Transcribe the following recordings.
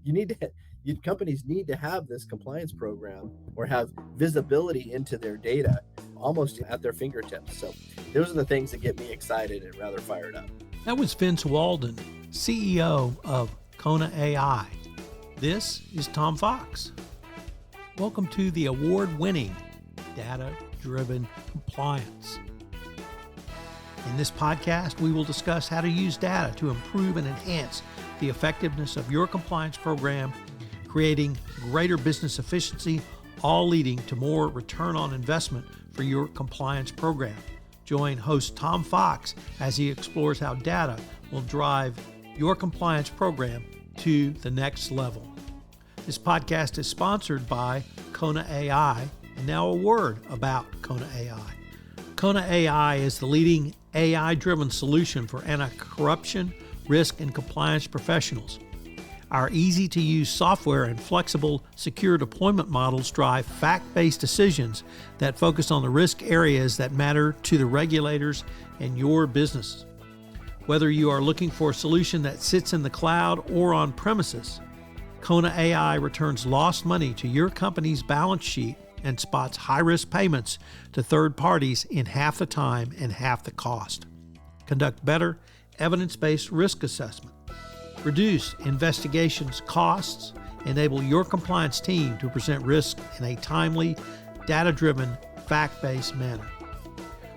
you need to companies need to have this compliance program or have visibility into their data almost at their fingertips. So those are the things that get me excited and rather fired up. That was Vince Walden, CEO of Kona AI. This is Tom Fox. Welcome to the award-winning Data-Driven Compliance. In this podcast, we will discuss how to use data to improve and enhance the effectiveness of your compliance program, creating greater business efficiency, all leading to more return on investment for your compliance program. Join host Tom Fox as he explores how data will drive your compliance program to the next level. This podcast is sponsored by Kona AI, and now a word about Kona AI. Kona AI is the leading AI-driven solution for anti-corruption, risk, and compliance professionals. Our easy-to-use software and flexible, secure deployment models drive fact-based decisions that focus on the risk areas that matter to the regulators and your business. Whether you are looking for a solution that sits in the cloud or on premises, Kona AI returns lost money to your company's balance sheet and spots high-risk payments to third parties in half the time and half the cost. Conduct better evidence-based risk assessment. Reduce investigations costs. Enable your compliance team to present risk in a timely, data-driven, fact-based manner.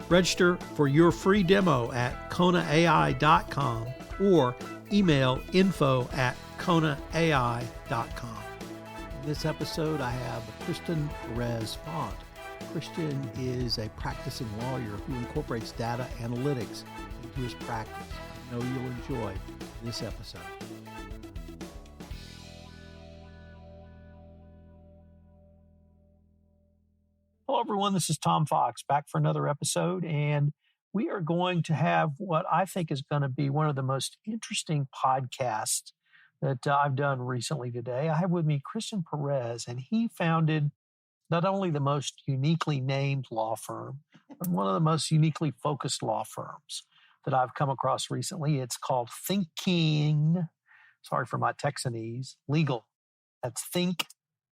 Register for your free demo at konaai.com or email info@konaai.com. In this episode, I have Christian Perez-Font. Christian is a practicing lawyer who incorporates data analytics into his practice. I know you'll enjoy this episode. Hello, everyone. This is Tom Fox back for another episode, and we are going to have what I think is going to be one of the most interesting podcasts that I've done recently today. I have with me Christian Perez, and he founded not only the most uniquely named law firm, but one of the most uniquely focused law firms that I've come across recently. It's called Thinking, sorry for my Texanese, Legal. That's Think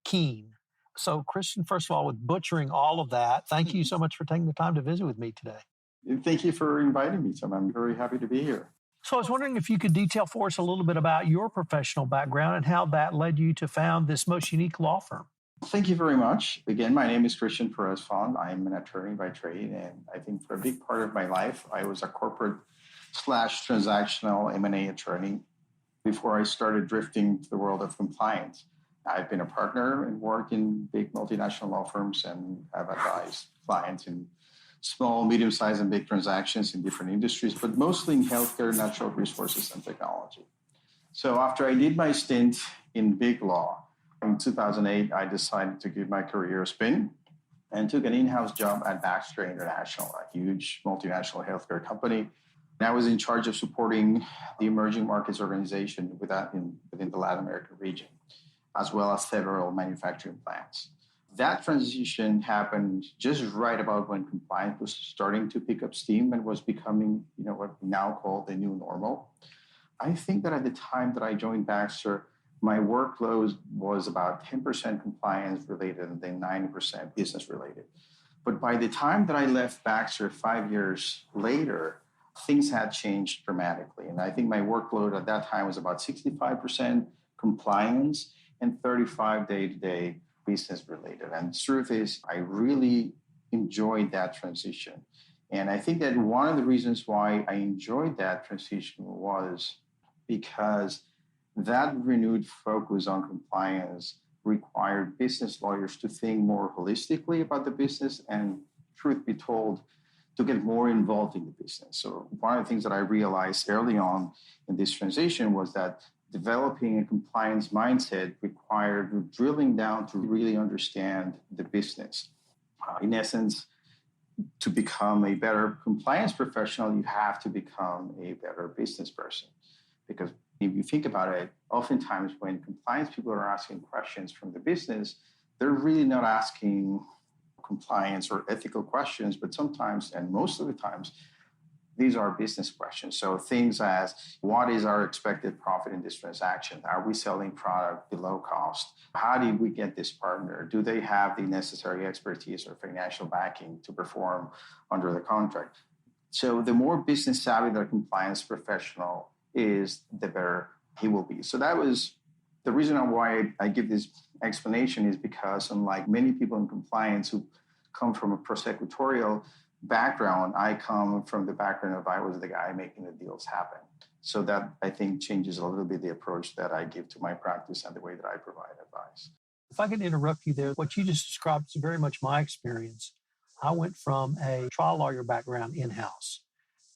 Keen. So, Christian, first of all, with butchering all of that, thank you so much for taking the time to visit with me today. Thank you for inviting me, Tom. I'm very happy to be here. So I was wondering if you could detail for us a little bit about your professional background and how that led you to found this most unique law firm. Thank you very much. Again, my name is Christian Perez-Font. I'm an attorney by trade, and I think for a big part of my life, I was a corporate/transactional M&A attorney before I started drifting to the world of compliance. I've been a partner and worked in big multinational law firms and have advised clients in small, medium-sized, and big transactions in different industries, but mostly in healthcare, natural resources, and technology. So after I did my stint in big law, in 2008, I decided to give my career a spin and took an in-house job at Baxter International, a huge multinational healthcare company. And I was in charge of supporting the emerging markets organization within the Latin American region, as well as several manufacturing plants. That transition happened just right about when compliance was starting to pick up steam and was becoming, what we now call the new normal. I think that at the time that I joined Baxter, my workload was about 10% compliance related and then 90% business related. But by the time that I left Baxter 5 years later, things had changed dramatically. And I think my workload at that time was about 65% compliance and 35 day-to-day business related. And the truth is, I really enjoyed that transition. And I think that one of the reasons why I enjoyed that transition was because that renewed focus on compliance required business lawyers to think more holistically about the business and, truth be told, to get more involved in the business. So one of the things that I realized early on in this transition was that developing a compliance mindset required drilling down to really understand the business. In essence, to become a better compliance professional, you have to become a better business person. Because if you think about it, oftentimes when compliance people are asking questions from the business, they're really not asking compliance or ethical questions, but sometimes, and most of the times, These are business questions. So things as, what is our expected profit in this transaction? Are we selling product below cost? How did we get this partner? Do they have the necessary expertise or financial backing to perform under the contract? So the more business savvy the compliance professional is, the better he will be. So that was the reason why I give this explanation, is because unlike many people in compliance who come from a prosecutorial background, I come from the background of I was the guy making the deals happen. So that, I think, changes a little bit the approach that I give to my practice and the way that I provide advice. If I could interrupt you there, what you just described is very much my experience. I went from a trial lawyer background in-house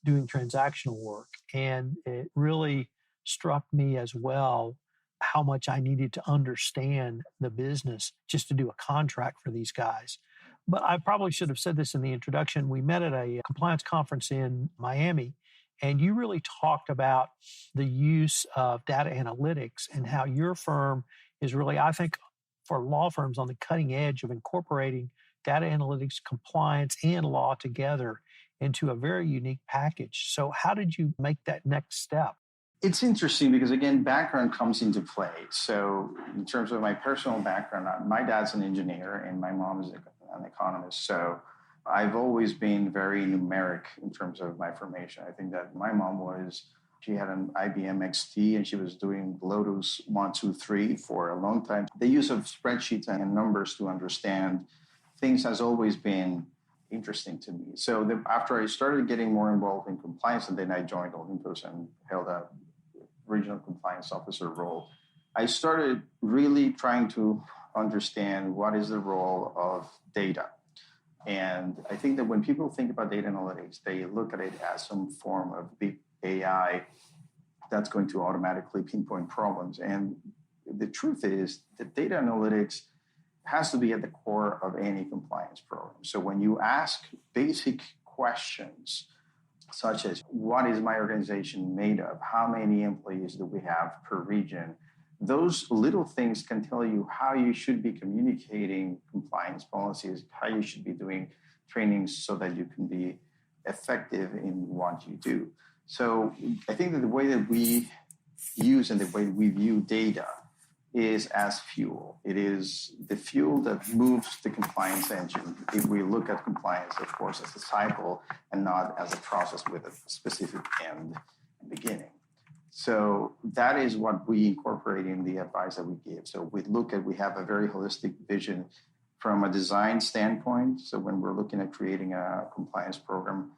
doing transactional work, and it really struck me as well how much I needed to understand the business just to do a contract for these guys. But I probably should have said this in the introduction. We met at a compliance conference in Miami, and you really talked about the use of data analytics and how your firm is really, I think, for law firms on the cutting edge of incorporating data analytics, compliance, and law together into a very unique package. So how did you make that next step? It's interesting because, again, background comes into play. So in terms of my personal background, my dad's an engineer and my mom is an economist. So I've always been very numeric in terms of my formation. I think that my mom she had an IBM XT and she was doing Lotus 1, 2, 3 for a long time. The use of spreadsheets and numbers to understand things has always been interesting to me. So after I started getting more involved in compliance, and then I joined Olympus and held a regional compliance officer role, I started really trying to understand what is the role of data. And I think that when people think about data analytics, they look at it as some form of big AI that's going to automatically pinpoint problems. And the truth is that data analytics has to be at the core of any compliance program. So when you ask basic questions, such as what is my organization made of? How many employees do we have per region? Those little things can tell you how you should be communicating compliance policies, how you should be doing trainings so that you can be effective in what you do. So I think that the way that we use and the way we view data is as fuel. It is the fuel that moves the compliance engine. If we look at compliance, of course, as a cycle and not as a process with a specific end and beginning. So that is what we incorporate in the advice that we give. So we have a very holistic vision from a design standpoint. So when we're looking at creating a compliance program,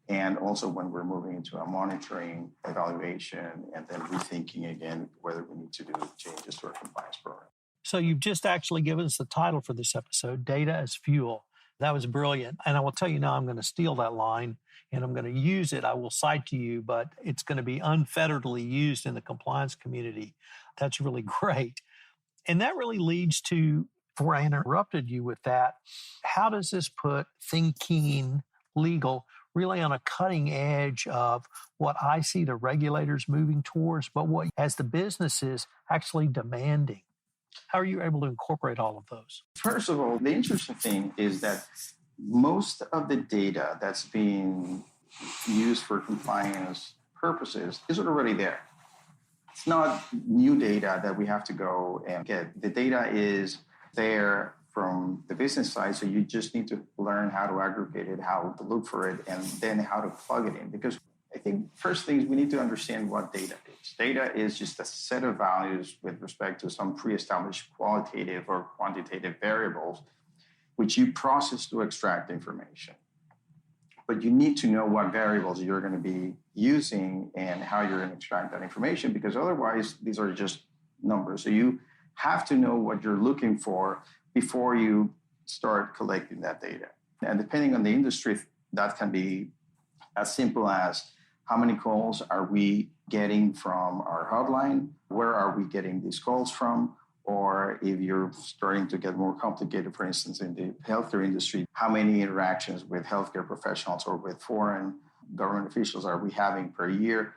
and also when we're moving into a monitoring, evaluation, and then rethinking again whether we need to do changes to our compliance program. So you've just actually given us the title for this episode, Data as Fuel. That was brilliant. And I will tell you now, I'm going to steal that line and I'm going to use it. I will cite to you, but it's going to be unfetteredly used in the compliance community. That's really great. And that really leads to, before I interrupted you with that, how does this put thinking legal really on a cutting edge of what I see the regulators moving towards, but what as the businesses actually demanding? How are you able to incorporate all of those? First of all, the interesting thing is that most of the data that's being used for compliance purposes is already there. It's not new data that we have to go and get. The data is there from the business side, so you just need to learn how to aggregate it, how to look for it, and then how to plug it in. Because I think first thing is we need to understand what data is. Data is just a set of values with respect to some pre-established qualitative or quantitative variables, which you process to extract information. But you need to know what variables you're going to be using and how you're going to extract that information, because otherwise these are just numbers. So you have to know what you're looking for before you start collecting that data. And depending on the industry, that can be as simple as how many calls are we getting from our hotline? Where are we getting these calls from? Or if you're starting to get more complicated, for instance, in the healthcare industry, how many interactions with healthcare professionals or with foreign government officials are we having per year?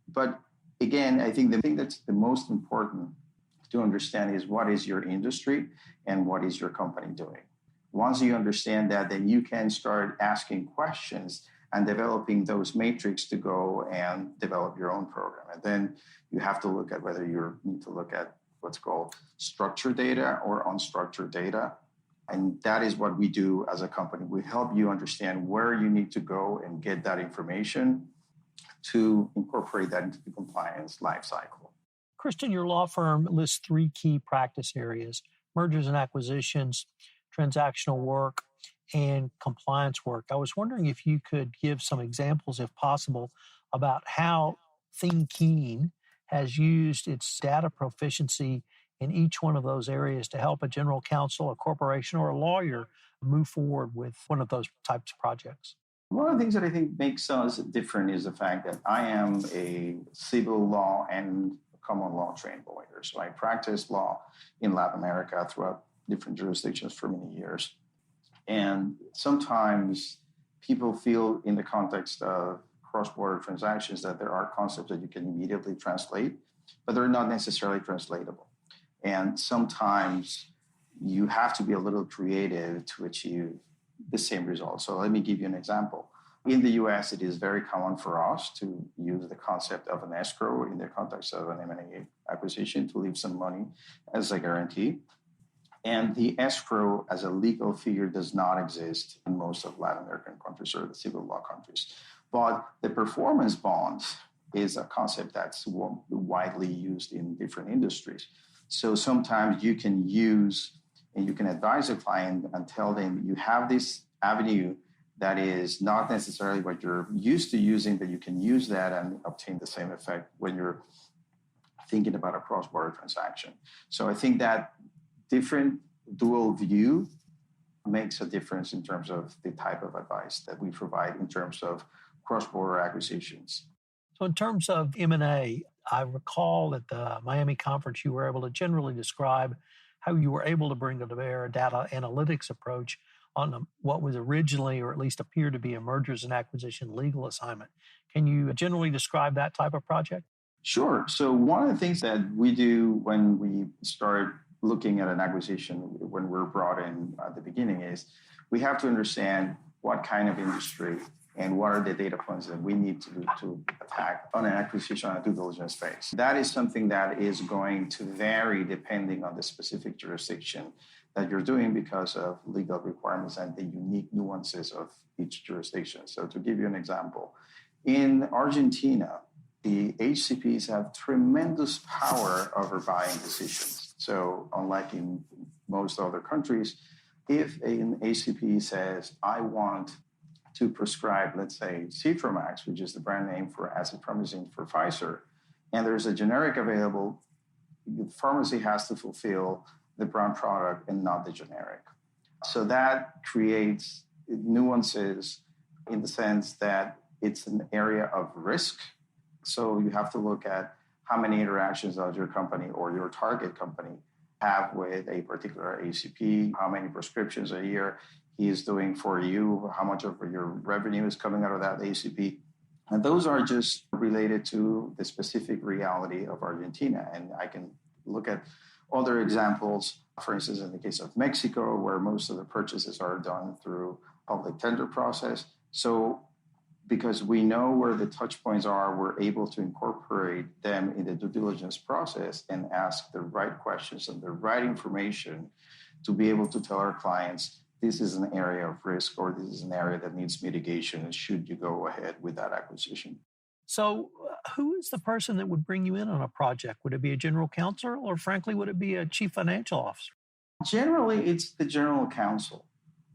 But again, I think the thing that's the most important to understand is what is your industry and what is your company doing. Once you understand that, then you can start asking questions and developing those matrix to go and develop your own program. And then you have to look at whether you need to look at what's called structured data or unstructured data. And that is what we do as a company. We help you understand where you need to go and get that information to incorporate that into the compliance lifecycle. Christian, your law firm lists 3 key practice areas: mergers and acquisitions, transactional work, and compliance work. I was wondering if you could give some examples, if possible, about how ThinkKeen has used its data proficiency in each one of those areas to help a general counsel, a corporation, or a lawyer move forward with one of those types of projects. One of the things that I think makes us different is the fact that I am a civil law and common law trained lawyer. So I practiced law in Latin America throughout different jurisdictions for many years. And sometimes people feel in the context of cross-border transactions that there are concepts that you can immediately translate, but they're not necessarily translatable. And sometimes you have to be a little creative to achieve the same result. So let me give you an example. In the US, it is very common for us to use the concept of an escrow in the context of an M&A acquisition to leave some money as a guarantee. And the escrow as a legal figure does not exist in most of Latin American countries or the civil law countries. But the performance bond is a concept that's widely used in different industries. So sometimes you can use and you can advise a client and tell them you have this avenue that is not necessarily what you're used to using, but you can use that and obtain the same effect when you're thinking about a cross-border transaction. So I think that different dual view makes a difference in terms of the type of advice that we provide in terms of cross-border acquisitions. So in terms of M&A, I recall at the Miami conference, you were able to generally describe how you were able to bring to bear a data analytics approach on what was originally, or at least appeared to be, a mergers and acquisition legal assignment. Can you generally describe that type of project? Sure. So one of the things that we do when we start looking at an acquisition, when we're brought in at the beginning, is we have to understand what kind of industry and what are the data points that we need to do to attack on an acquisition on a due diligence phase. That is something that is going to vary depending on the specific jurisdiction that you're doing because of legal requirements and the unique nuances of each jurisdiction. So to give you an example, in Argentina, the HCPs have tremendous power over buying decisions. So unlike in most other countries, if an HCP says, I want to prescribe, let's say, Citromax, which is the brand name for azithromycin for Pfizer, and there's a generic available, the pharmacy has to fulfill the brand product and not the generic. So that creates nuances in the sense that it's an area of risk. So you have to look at how many interactions does your company or your target company have with a particular ACP, how many prescriptions a year he is doing for you, how much of your revenue is coming out of that ACP. And those are just related to the specific reality of Argentina. And I can look at other examples, for instance, in the case of Mexico, where most of the purchases are done through public tender process. So because we know where the touch points are, we're able to incorporate them in the due diligence process and ask the right questions and the right information to be able to tell our clients, this is an area of risk or this is an area that needs mitigation, and should you go ahead with that acquisition. So who is the person that would bring you in on a project? Would it be a general counsel, or frankly, would it be a chief financial officer? Generally, it's the general counsel.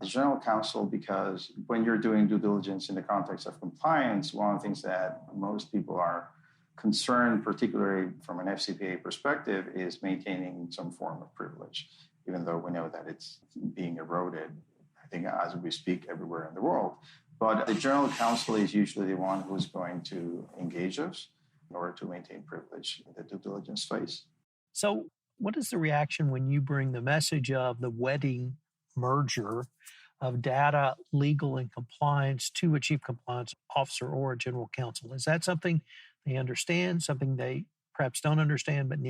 The general counsel, because when you're doing due diligence in the context of compliance, one of the things that most people are concerned, particularly from an FCPA perspective, is maintaining some form of privilege, even though we know that it's being eroded, I think, as we speak everywhere in the world. But the general counsel is usually the one who's going to engage us in order to maintain privilege in the due diligence phase. So what is the reaction when you bring the message of the wedding merger of data, legal, and compliance to a chief compliance officer or a general counsel? Is that something they understand, something they perhaps don't understand but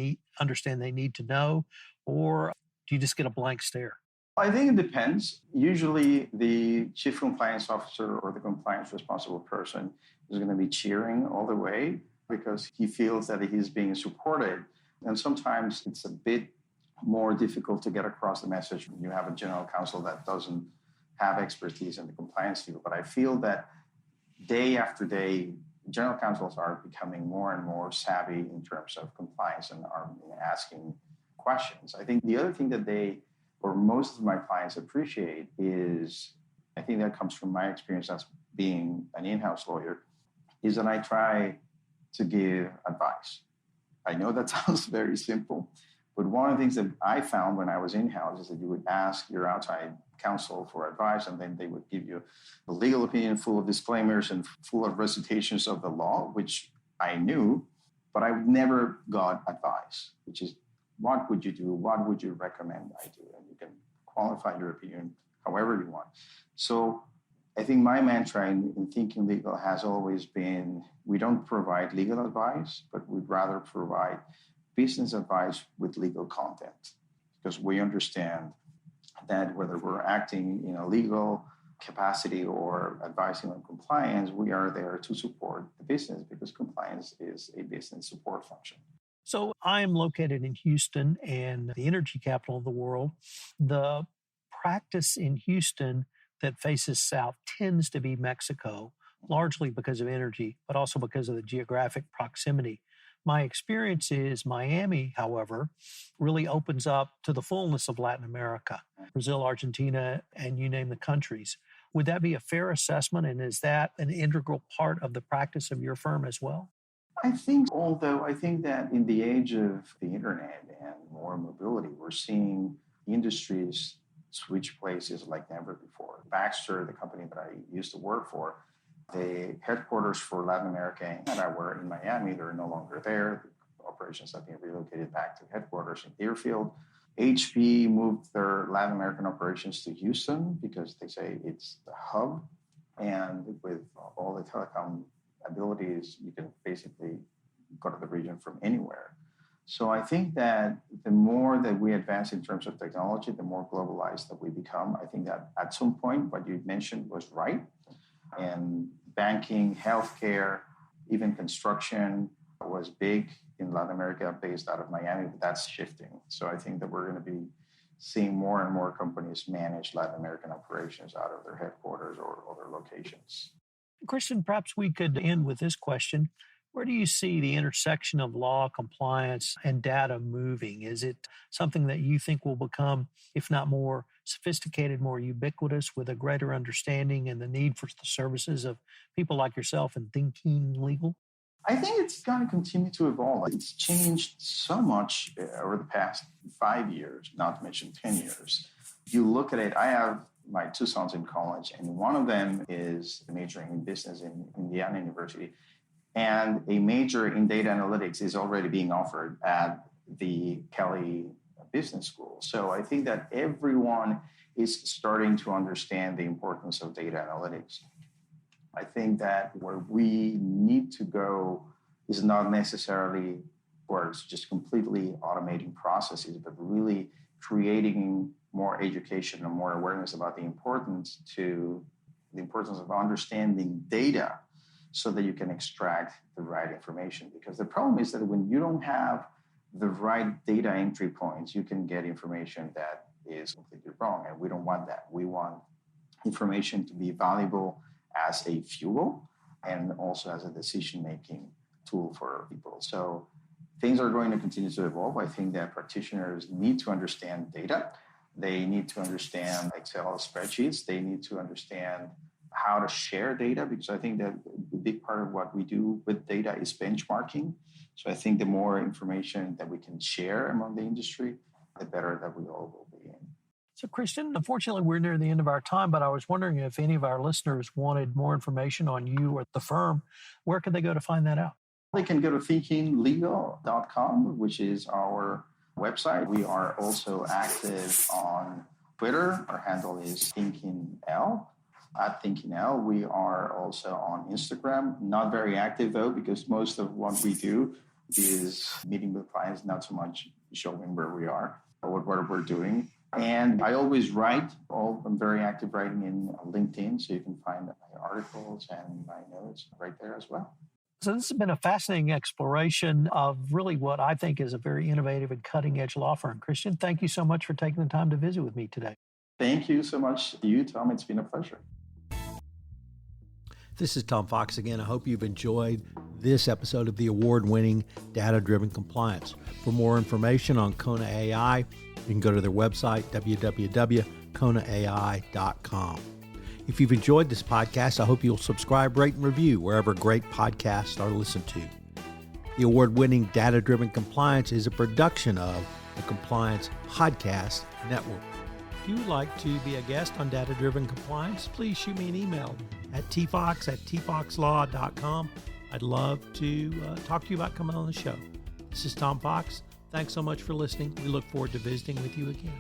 understand they need to know? Or do you just get a blank stare? I think it depends. Usually the chief compliance officer or the compliance responsible person is going to be cheering all the way because he feels that he's being supported. And sometimes it's a bit more difficult to get across the message when you have a general counsel that doesn't have expertise in the compliance field. But I feel that day after day, general counsels are becoming more and more savvy in terms of compliance and are asking questions. I think the other thing that or most of my clients appreciate is, I think that comes from my experience as being an in-house lawyer, is that I try to give advice. I know that sounds very simple, but one of the things that I found when I was in-house is that you would ask your outside counsel for advice, and then they would give you a legal opinion full of disclaimers and full of recitations of the law, which I knew, but I never got advice, which is, what would you do? What would you recommend I do? And you can qualify your opinion however you want. So I think my mantra in thinking legal has always been, we don't provide legal advice, but we'd rather provide business advice with legal content, because we understand that whether we're acting in a legal capacity or advising on compliance, we are there to support the business because compliance is a business support function. So I am located in Houston, and the energy capital of the world. The practice in Houston that faces south tends to be Mexico, largely because of energy, but also because of the geographic proximity. My experience is Miami, however, really opens up to the fullness of Latin America, Brazil, Argentina, and you name the countries. Would that be a fair assessment? And is that an integral part of the practice of your firm as well? I think that in the age of the internet and more mobility, we're seeing industries switch places like never before. Baxter, the company that I used to work for, the headquarters for Latin America and Canada were in Miami. They're no longer there. The operations have been relocated back to headquarters in Deerfield. HP moved their Latin American operations to Houston because they say it's the hub. And with all the telecom abilities, you can basically go to the region from anywhere. So I think that the more that we advance in terms of technology, the more globalized that we become. I think that at some point, what you mentioned was right. And banking, healthcare, even construction was big in Latin America based out of Miami, but that's shifting. So I think that we're going to be seeing more and more companies manage Latin American operations out of their headquarters or other locations. Christian, perhaps we could end with this question. Where do you see the intersection of law, compliance, and data moving? Is it something that you think will become, if not more sophisticated, more ubiquitous, with a greater understanding and the need for the services of people like yourself in thinking legal? I think it's going to continue to evolve. It's changed so much over the past 5 years, not to mention 10 years. If you look at it, I have my two sons in college, and one of them is majoring in business in Indiana University. And a major in data analytics is already being offered at the Kelly Business School. So I think that everyone is starting to understand the importance of data analytics. I think that where we need to go is not necessarily towards just completely automating processes, but really creating more education and more awareness about the importance of understanding data so that you can extract the right information. Because the problem is that when you don't have the right data entry points, you can get information that is completely wrong. And we don't want that. We want information to be valuable as a fuel and also as a decision-making tool for people. So things are going to continue to evolve. I think that practitioners need to understand data. They need to understand Excel spreadsheets. They need to understand how to share data, because I think that a big part of what we do with data is benchmarking. So I think the more information that we can share among the industry, the better that we all will be in. So, Christian, unfortunately, we're near the end of our time, but I was wondering if any of our listeners wanted more information on you or the firm, where could they go to find that out? They can go to thinkinglegal.com, which is our website. We are also active on Twitter. Our handle is thinkingl. At thinkingl. We are also on Instagram. Not very active, though, because most of what we do is meeting with clients, not so much showing where we are or what we're doing. And I always write. I'm very active writing in LinkedIn, so you can find my articles and my notes right there as well. So this has been a fascinating exploration of really what I think is a very innovative and cutting-edge law firm. Christian, thank you so much for taking the time to visit with me today. Thank you so much to you, Tom. It's been a pleasure. This is Tom Fox again. I hope you've enjoyed this episode of the award-winning Data-Driven Compliance. For more information on Kona AI, you can go to their website, www.konaai.com. If you've enjoyed this podcast, I hope you'll subscribe, rate, and review wherever great podcasts are listened to. The award-winning Data-Driven Compliance is a production of the Compliance Podcast Network. If you would like to be a guest on Data-Driven Compliance, please shoot me an email at tfox@tfoxlaw.com. I'd love to talk to you about coming on the show. This is Tom Fox. Thanks so much for listening. We look forward to visiting with you again.